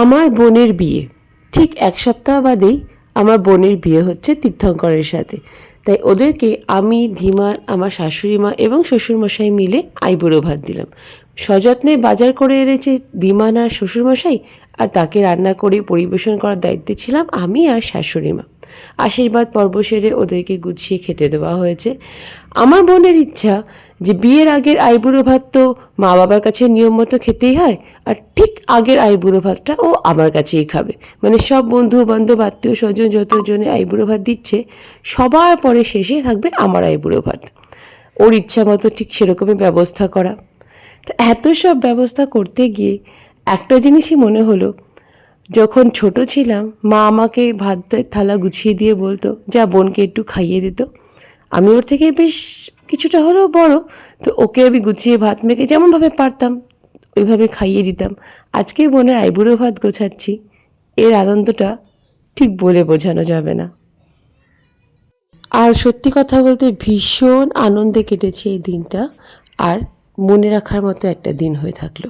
আমার বোনের বিয়ে, ঠিক এক সপ্তাহ বাদেই আমার বোনের বিয়ে হচ্ছে তীর্থঙ্করের সাথে। তাই ওদেরকে আমি, ধীমান, আমার শাশুড়ি মা এবং শ্বশুরমশাই মিলে আইবুড়ো ভাত দিলাম। সযত্নে বাজার করে এনেছে ধীমান আর শ্বশুরমশাই, আর তাকে রান্না করে পরিবেশন করার দায়িত্বে ছিলাম আমি আর শাশুড়ি মা। আশীর্বাদ পর্ব সেরে ওদেরকে গুছিয়ে খেতে দেওয়া হয়েছে। আমার বোনের ইচ্ছা যে বিয়ের আগের আইবুড়ো ভাত তো মা বাবার কাছে নিয়ম মতো খেতেই হয়, আর ঠিক আগের আইবুড়ো ভাতটা ও আমার কাছেই খাবে। মানে সব বন্ধু বান্ধব আত্মীয় স্বজন যতজনে আইবুড়ো ভাত দিচ্ছে, সবার পরে শেষে থাকবে আমার আইবুড়ো ভাত। ওর ইচ্ছা মতো ঠিক সেরকমই ব্যবস্থা করা। তো এত সব ব্যবস্থা করতে গিয়ে একটা জিনিসই মনে হলো, যখন ছোট ছিলাম মা আমাকে ভাতের থালা গুছিয়ে দিয়ে বলতো, যা বোনকে একটু খাইয়ে দিত। আমি ওর থেকে বেশ কিছুটা হলেও বড়, তো ওকে আমি গুছিয়ে ভাত মেখে যেমনভাবে পারতাম ওইভাবে খাইয়ে দিতাম। আজকে বোনের আইবুড়ো ভাত গোছাচ্ছি, এর আনন্দটা ঠিক বলে বোঝানো যাবে না। আর সত্যি কথা বলতে ভীষণ আনন্দে কেটেছে এই দিনটা, আর মনে রাখার মতো একটা দিন হয়ে থাকলো।